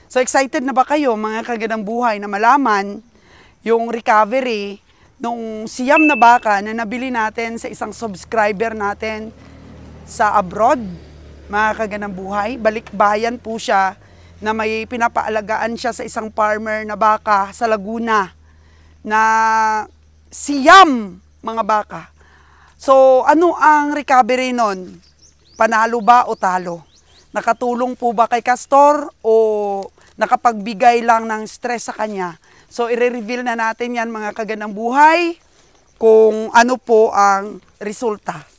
So excited na ba kayo mga kagandang buhay na malaman yung recovery nung siyam na baka na nabili natin sa isang subscriber natin sa abroad? Mga kagandang buhay, balikbayan po siya na may pinapaalagaan siya sa isang farmer na baka sa Laguna na siyam mga baka. So ano ang recovery nun? Panalo ba o talo? Nakatulong po ba kay Castor o nakapagbigay lang ng stress sa kanya? So i-reveal na natin yan mga kagandang buhay kung ano po ang resulta.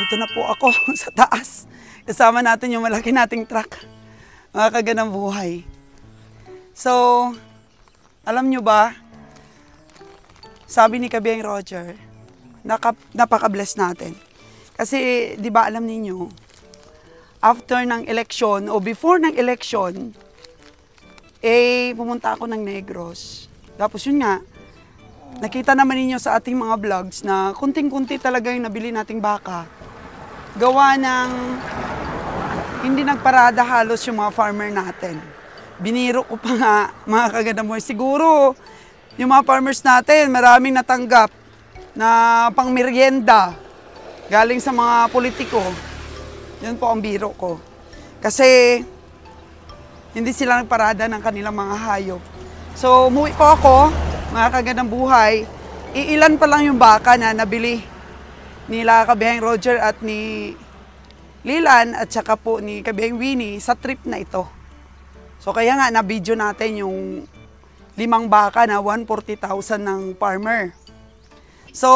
Dito na po ako sa taas. Kasama natin yung malaki nating truck. Mga kagandang buhay. So, alam nyo ba, sabi ni Kabeng Roger, napaka-bless natin. Kasi, di ba alam ninyo, after ng election o before ng election, pumunta ako ng Negros. Tapos yun nga, nakita naman ninyo sa ating mga vlogs na kunting-kunti talaga yung nabili nating baka. Gawa ng hindi nagparada halos yung mga farmer natin. Biniro ko pa nga mga kagandang buhay. Siguro yung mga farmers natin maraming natanggap na pang merienda galing sa mga politiko. Yun po ang biro ko. Kasi hindi sila nagparada ng kanilang mga hayop. So umuwi po ako mga kagandang buhay. Iilan pa lang yung baka na nabili nila Kabeng Roger at ni Lilan at saka po ni Kabeng Winnie sa trip na ito. So kaya nga na-video natin yung 5 baka na 140,000 ng farmer. So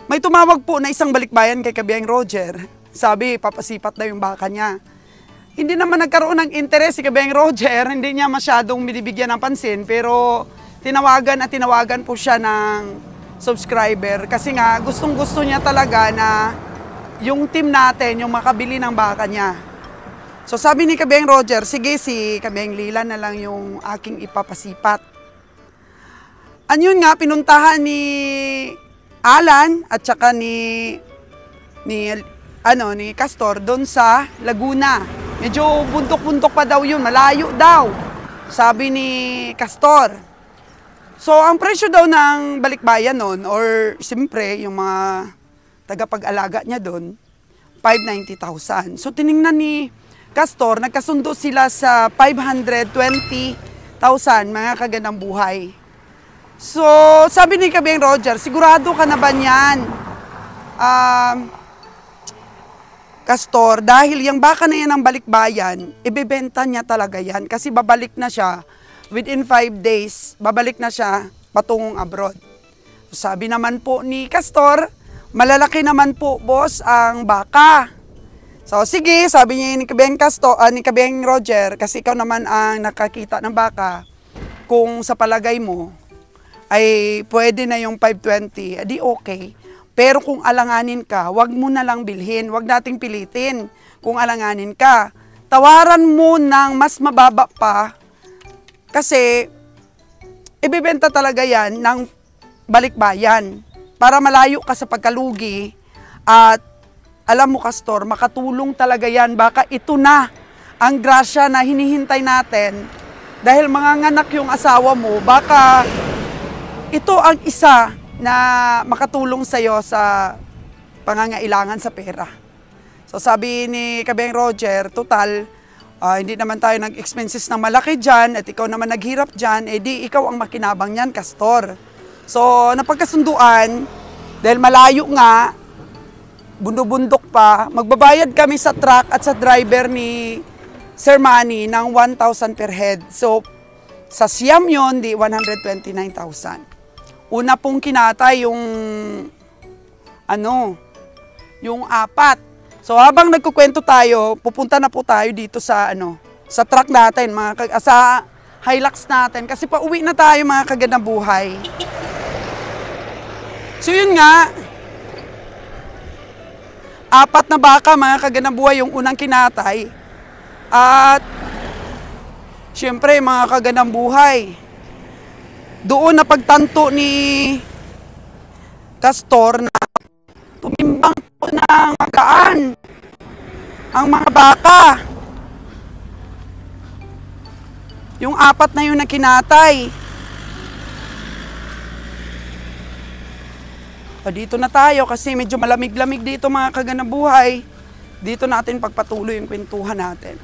may tumawag po na isang balikbayan kay Kabeng Roger. Sabi papasipat daw yung baka niya. Hindi naman nagkaroon ng interest si Kabeng Roger, hindi niya masyadong binibigyan ng pansin, pero tinawagan po siya ng subscriber kasi nga gustong-gusto niya talaga na yung team natin yung makabili ng baka niya. So sabi ni Kabeng Roger, sige si Kabeng Lilan na lang yung aking ipapasipat. Anyun nga, pinuntahan ni Alan at saka ni Castor doon sa Laguna. Medyo buntok-buntok pa daw yun, malayo daw, sabi ni Castor. So, ang presyo daw ng balikbayan nun, or siyempre, yung mga tagapag-alaga niya doon, 590,000. So, tiningnan ni Castor, nagkasundo sila sa 520,000 mga kagandang buhay. So, sabi ni Kabeng Roger, sigurado ka na ba niyan? Castor, dahil yung baka na yan ng balikbayan, ibebenta niya talaga yan kasi babalik na siya. Within 5 days, babalik na siya patungong abroad. Sabi naman po ni Castor, malalaki naman po, boss, ang baka. So, sige, sabi niya ni Kabeng Roger, kasi ikaw naman ang nakakita ng baka, kung sa palagay mo, ay pwede na yung 520, edi okay. Pero kung alanganin ka, wag mo na lang bilhin, wag nating pilitin. Kung alanganin ka, tawaran mo ng mas mababa pa, kasi ibebenta talaga yan ng balikbayan para malayo ka sa pagkalugi at alam mo Castor, makatulong talaga yan. Baka ito na ang grasya na hinihintay natin dahil manganganak yung asawa mo, baka ito ang isa na makatulong sa'yo sa pangangailangan sa pera. So sabi ni Kabeng Roger, total, hindi naman tayo nag-expenses na malaki dyan at ikaw naman naghirap dyan, di ikaw ang makinabang niyan, Castor. So, napagkasunduan, dahil malayo nga, bundok pa, magbabayad kami sa truck at sa driver ni Sir Manny ng 1,000 per head. So, sa siyam yun, di 129,000. Una pong kinatay yung, yung 4. So habang nagkukwento tayo, pupunta na po tayo dito sa sa truck natin, sa sa Hilux natin kasi pauwi na tayo mga kagandang buhay. So yun nga, 4 na baka mga kaganabuhay yung unang kinatay. At siyempre mga kaganambuhay, doon na pagtanto ni Castor na tumimbang po ng magaan ang mga baka. Yung 4 na yun na kinatay. Dito na tayo kasi medyo malamig-lamig dito mga kaganabuhay. Dito natin pagpatuloy yung kwentuhan natin.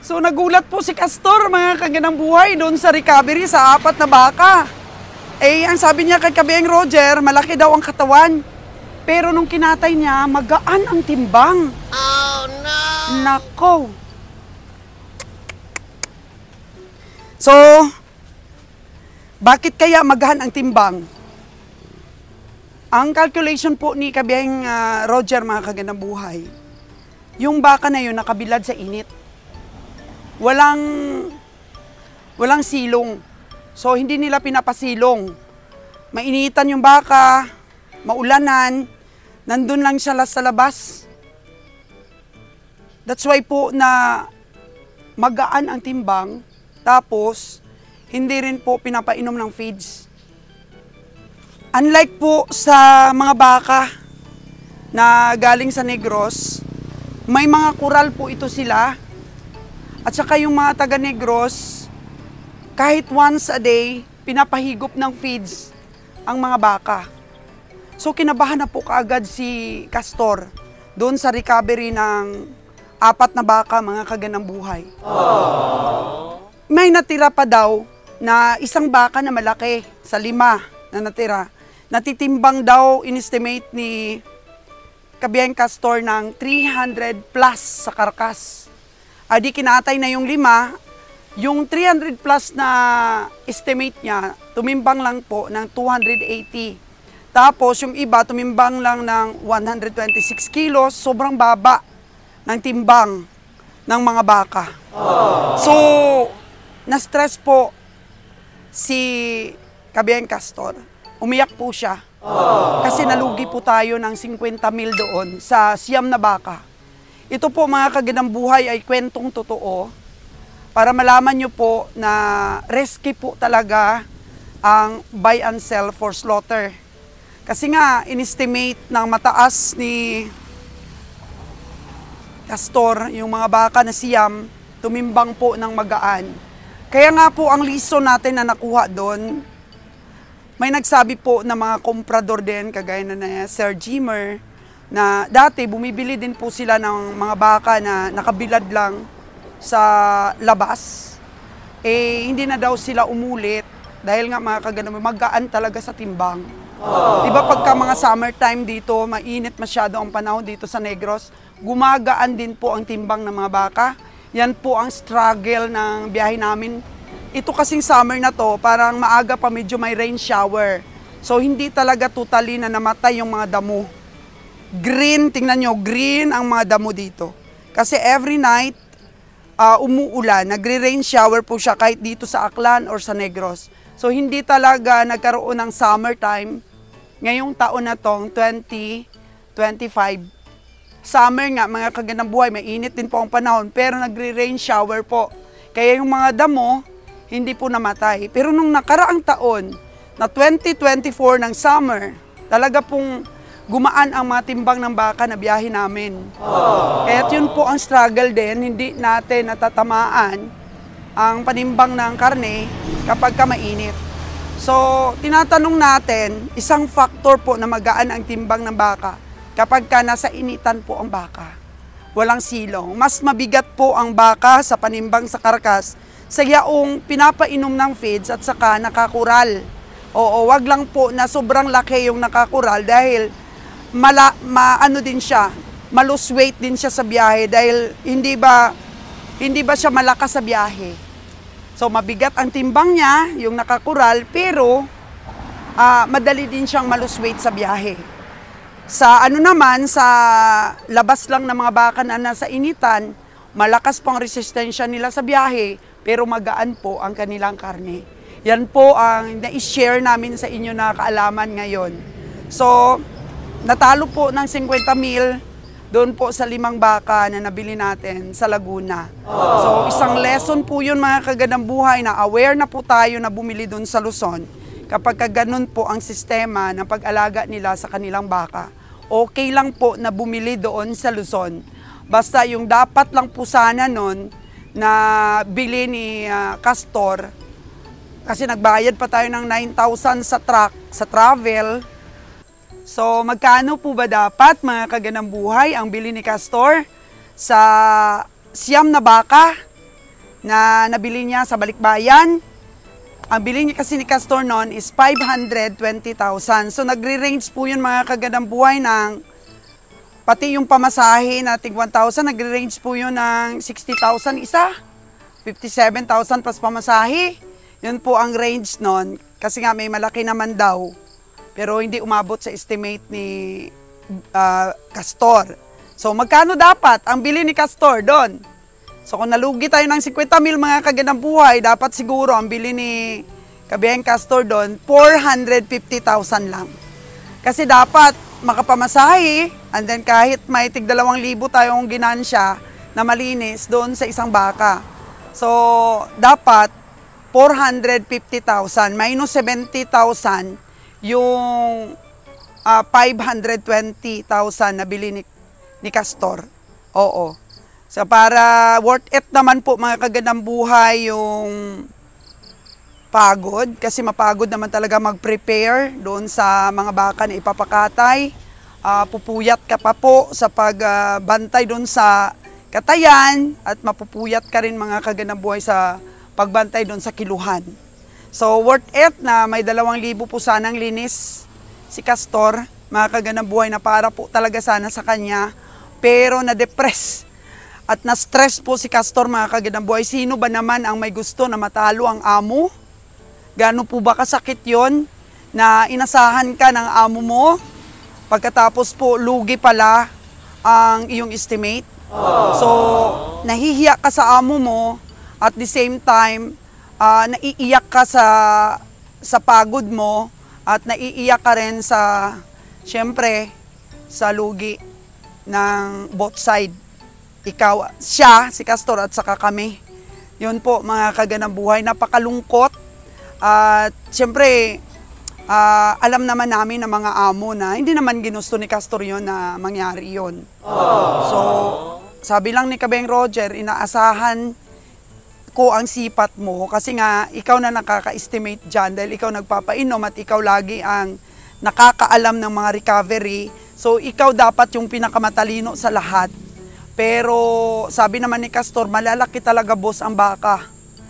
So nagulat po si Castor mga kaganambuhay doon sa recovery sa 4 na baka. Ang sabi niya kay Kabieng Roger, malaki daw ang katawan. Pero nung kinatay niya, magaan ang timbang. Oh no! Nako! So, bakit kaya magaan ang timbang? Ang calculation po ni Kabieng Roger mga kaganambuhay, yung baka na yun nakabilad sa init. Walang silong. So hindi nila pinapasilong. Mainitan yung baka, maulanan, nandun lang siya sa labas. That's why po na magaan ang timbang, tapos hindi rin po pinapainom ng feeds. Unlike po sa mga baka na galing sa Negros, may mga kural po ito sila. At saka yung mga taga Negros, kahit once a day, pinapahigop ng feeds ang mga baka. So kinabahan na po kaagad si Castor doon sa recovery ng 4 na baka mga kaganambuhay. May natira pa daw na isang baka na malaki sa 5 na natira. Natitimbang daw, in-estimate ni Kabieng Castor ng 300 plus sa karkas. Di kinatay na yung 5, yung 300 plus na estimate niya, tumimbang lang po ng 280. Tapos yung iba, tumimbang lang ng 126 kilos, sobrang baba ng timbang ng mga baka. So, na-stress po si Kabieng Castor. Umiyak po siya. Kasi nalugi po tayo ng 50 mil doon sa 9 na baka. Ito po mga kaganambuhay ay kwentong totoo para malaman nyo po na risky po talaga ang buy and sell for slaughter. Kasi nga, in-estimate ng mataas ni Castor, yung mga baka na siyam, tumimbang po ng magaan. Kaya nga po ang liso natin na nakuha doon, may nagsabi po na mga komprador din, kagaya na Sir Jimmer, na dati bumibili din po sila ng mga baka na nakabilad lang sa labas. Hindi na daw sila umulit dahil nga mga kaganamay, magaan talaga sa timbang. Diba pagka mga summertime dito, mainit masyado ang panahon dito sa Negros, gumagaan din po ang timbang ng mga baka. Yan po ang struggle ng biyahe namin. Ito kasing summer na to, parang maaga pa medyo may rain shower. So hindi talaga totally na namatay yung mga damo. Green, tingnan nyo, green ang mga damo dito. Kasi every night, umuulan, nagre-rain shower po siya kahit dito sa Aklan or sa Negros. So hindi talaga nagkaroon ng summertime ngayong taon na tong 2025. Summer nga, mga kaganambuhay, mainit din po ang panahon, pero nagre-rain shower po. Kaya yung mga damo, hindi po namatay. Pero nung nakaraang taon, na 2024 ng summer, talaga pong gumaan ang mga timbang ng baka na biyahe namin. Kaya yun po ang struggle din, hindi natin natatamaan ang panimbang ng karne kapag ka mainit. So, tinatanong natin, isang factor po na magaan ang timbang ng baka kapag ka nasa initan po ang baka. Walang silong. Mas mabigat po ang baka sa panimbang sa karkas sa yaong pinapainom ng feeds at saka nakakural. Oo, wag lang po na sobrang laki yung nakakural dahil ano din siya, malose weight din siya sa biyahe dahil hindi ba siya malakas sa biyahe. So mabigat ang timbang niya, yung nakakural, pero madali din siyang malose weight sa biyahe. Sa sa labas lang ng mga baka na nasa initan, malakas pang resistensya nila sa biyahe, pero magaan po ang kanilang karne. Yan po ang na-share namin sa inyo na kaalaman ngayon. So, natalo po ng 50 mil doon po sa 5 baka na nabili natin sa Laguna. So, isang lesson po yun mga kagandang buhay na aware na po tayo na bumili doon sa Luzon. Kapag ganun po ang sistema ng pag-alaga nila sa kanilang baka, okay lang po na bumili doon sa Luzon. Basta yung dapat lang po sana nun na bili ni Castor, kasi nagbayad pa tayo ng 9,000 sa truck, sa travel. So, magkano po ba dapat mga kagandang buhay ang bili ni Castor sa 9 na baka na nabili niya sa Balikbayan? Ang bili niya kasi ni Castor noon is 520,000. So, nagre-range po yun mga kagandang buhay ng pati yung pamasahe na tig 1,000, nagre-range po yun ng 60,000 isa. 57,000 plus pamasahe. Yun po ang range nun. Kasi nga may malaki naman daw. Pero hindi umabot sa estimate ni Castor. So magkano dapat ang bili ni Castor doon? So kung nalugi tayo ng 50 mil mga kagandang buhay, dapat siguro ang bili ni Kabiheng Castor doon, 450,000 lang. Kasi dapat makapamasahe, and then kahit may tig 2,000 tayong ginansya na malinis doon sa isang baka. So dapat 450,000 minus 70,000 yung 520,000 na bili ni Castor. Oo. So para worth it naman po mga kagandang buhay yung pagod, kasi mapagod naman talaga mag-prepare doon sa mga baka na ipapakatay. Pupuyat ka pa po sa pagbantay doon sa katayan at mapupuyat ka rin mga kagandang buhay sa pagbantay doon sa kiluhan. So, worth it na may 2,000 po sanang linis si Castor, mga kagandang buhay na para po talaga sana sa kanya, pero na-depress at na-stress po si Castor mga kagandang buhay. Sino ba naman ang may gusto na matalo ang amo? Gaano po ba kasakit yon na inasahan ka ng amo mo, pagkatapos po lugi pala ang iyong estimate? So, nahihiya ka sa amo mo, at the same time, naiiyak ka sa pagod mo at naiiyak ka rin sa, syempre, sa lugi ng both side. Ikaw, siya, si Castor at saka kami. Yun po mga kagandang buhay, napakalungkot. At syempre, alam naman namin ng mga amo na hindi naman ginusto ni Castor yun na mangyari yun. So, sabi lang ni Kabeng Roger, inaasahan ko ang sipat mo kasi nga ikaw na nakaka-estimate dyan dahil ikaw nagpapainom at ikaw lagi ang nakakaalam ng mga recovery. So ikaw dapat yung pinakamatalino sa lahat. Pero sabi naman ni Castor, malalaki talaga boss ang baka.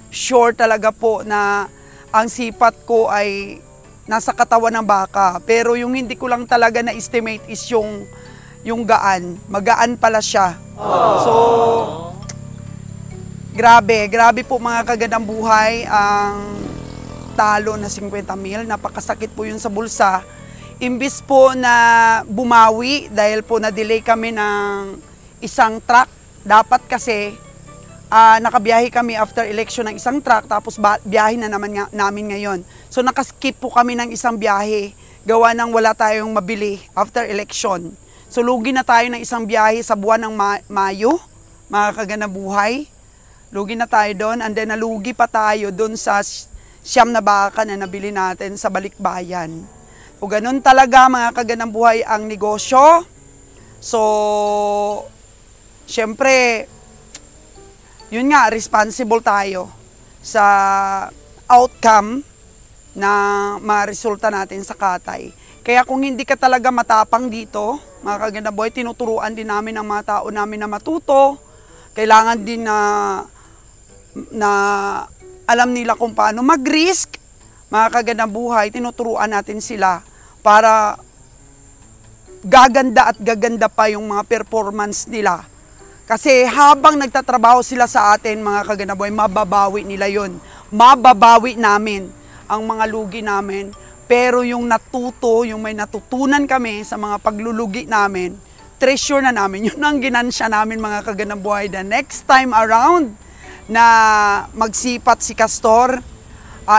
Sure talaga po na ang sipat ko ay nasa katawan ng baka. Pero yung hindi ko lang talaga na-estimate is yung gaan. Magaan pala siya. So grabe po mga kagandang buhay ang talo na 50 mil. Napakasakit po yun sa bulsa. Imbis po na bumawi dahil po na-delay kami ng isang truck. Dapat kasi nakabiyahe kami after election ng isang truck tapos biyahe na naman namin ngayon. So nakaskip po kami ng isang biyahe gawa ng wala tayong mabili after election. So lugi na tayo ng isang biyahe sa buwan ng Mayo, mga kagandang buhay. Lugi na tayo doon, and then nalugi pa tayo doon sa 9 na baka na nabili natin sa Balikbayan. O ganun talaga mga kagandang buhay ang negosyo. So, syempre, yun nga, responsible tayo sa outcome na ma-resulta natin sa katay. Kaya kung hindi ka talaga matapang dito, mga kagandang buhay, tinuturuan din namin ang mga tao namin na matuto. Kailangan din na alam nila kung paano mag-risk. Mga kagandang buhay, tinuturuan natin sila para gaganda at gaganda pa yung mga performance nila. Kasi habang nagtatrabaho sila sa atin, mga kagandang buhay, mababawi nila yon. Mababawi namin ang mga lugi namin. Pero yung natuto, yung may natutunan kami sa mga paglulugi namin, treasure na namin. Yun ang ginansya namin mga kagandang buhay. The next time around na magsipat si Castor,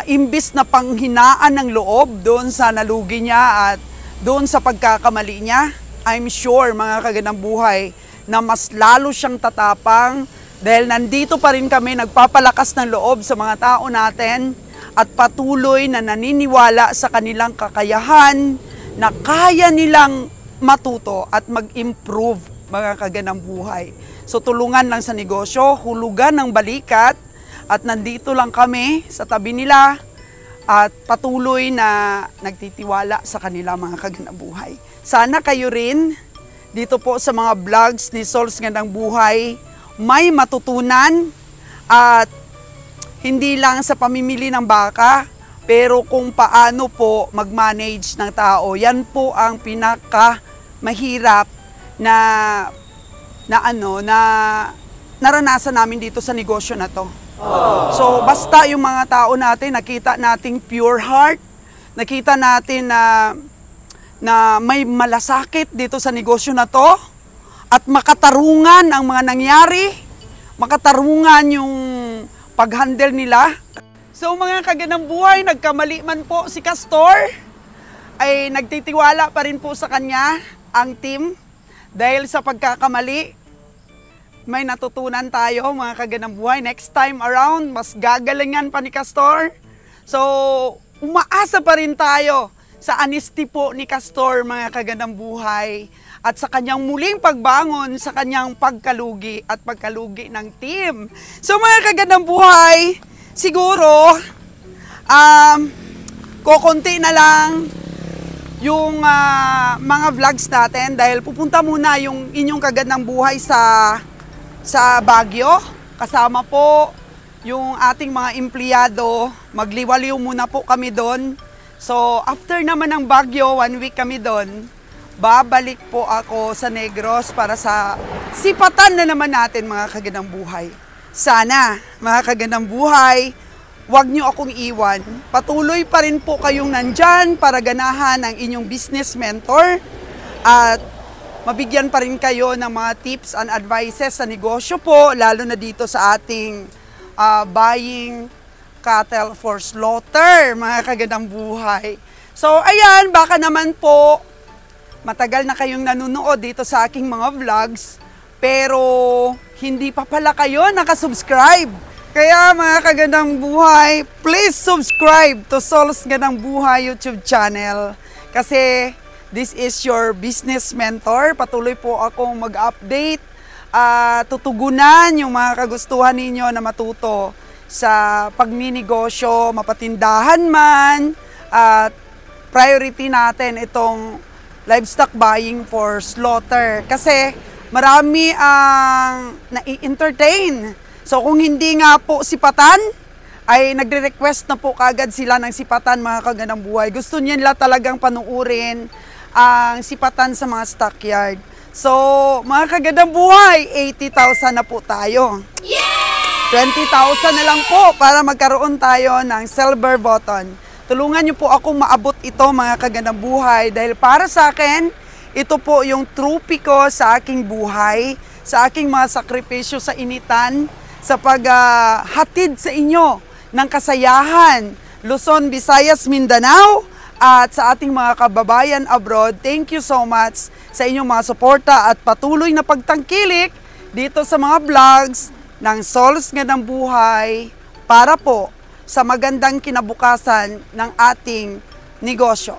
imbis na panghinaan ng loob doon sa nalugi niya at doon sa pagkakamali niya, I'm sure mga kagandang buhay na mas lalo siyang tatapang dahil nandito pa rin kami nagpapalakas ng loob sa mga tao natin at patuloy na naniniwala sa kanilang kakayahan na kaya nilang matuto at mag-improve mga kagandang buhay. So tulungan lang sa negosyo, hulugan ng balikat at nandito lang kami sa tabi nila at patuloy na nagtitiwala sa kanila mga kagandang buhay. Sana kayo rin dito po sa mga vlogs ni Sol's Gandang Buhay may matutunan at hindi lang sa pamimili ng baka pero kung paano po mag-manage ng tao. Yan po ang pinaka mahirap na naranasan namin dito sa negosyo na to. So basta yung mga tao natin, nakita nating pure heart, nakita natin na may malasakit dito sa negosyo na to at makatarungan ang mga nangyari, makatarungan yung pag-handle nila. So mga kagandang buhay, nagkamali man po si Castor, ay nagtitiwala pa rin po sa kanya ang team dahil sa pagkakamali. May natutunan tayo mga kagandang buhay. Next time around, mas gagalingan pa ni Castor. So, umaasa pa rin tayo sa honesty po ni Castor mga kagandang buhay at sa kanyang muling pagbangon sa kanyang pagkalugi at pagkalugi ng team. So mga kagandang buhay, siguro, kukunti na lang yung mga vlogs natin dahil pupunta muna yung inyong kagandang buhay sa Baguio. Kasama po yung ating mga empleyado. Magliwaliw muna po kami doon. So, after naman ng Baguio, 1 week kami doon, babalik po ako sa Negros para sa sipatan na naman natin mga kagandang buhay. Sana, mga kagandang buhay, huwag nyo akong iwan. Patuloy pa rin po kayong nandyan para ganahan ang inyong business mentor at mabigyan pa rin kayo ng mga tips and advices sa negosyo po, lalo na dito sa ating buying cattle for slaughter, mga kagandang buhay. So, ayan, baka naman po, matagal na kayong nanonood dito sa aking mga vlogs, pero hindi pa pala kayo nakasubscribe. Kaya mga kagandang buhay, please subscribe to Sol's Gandang Buhay YouTube channel. Kasi this is your business mentor. Patuloy po akong mag-update, tutugunan yung mga kagustuhan ninyo na matuto sa pagninegosyo, mapatindahan man, at priority natin itong livestock buying for slaughter. Kasi marami ang nai-entertain. So kung hindi nga po sipatan, ay nagre-request na po kagad sila ng sipatan mga kagandang buhay. Gusto nila talagang panuurin ang sipatan sa mga stockyard. So mga kagandang buhay, 80,000 na po tayo. 20,000 na lang po para magkaroon tayo ng silver button. Tulungan niyo po akong maabot ito mga kagandang buhay dahil para sa akin, ito po yung trophy ko sa aking buhay, sa aking mga sakripisyo sa initan, sa paghatid sa inyo ng kasayahan, Luzon, Visayas, Mindanao, at sa ating mga kababayan abroad. Thank you so much sa inyong mga suporta at patuloy na pagtangkilik dito sa mga vlogs ng Sol's Gandang Buhay para po sa magandang kinabukasan ng ating negosyo.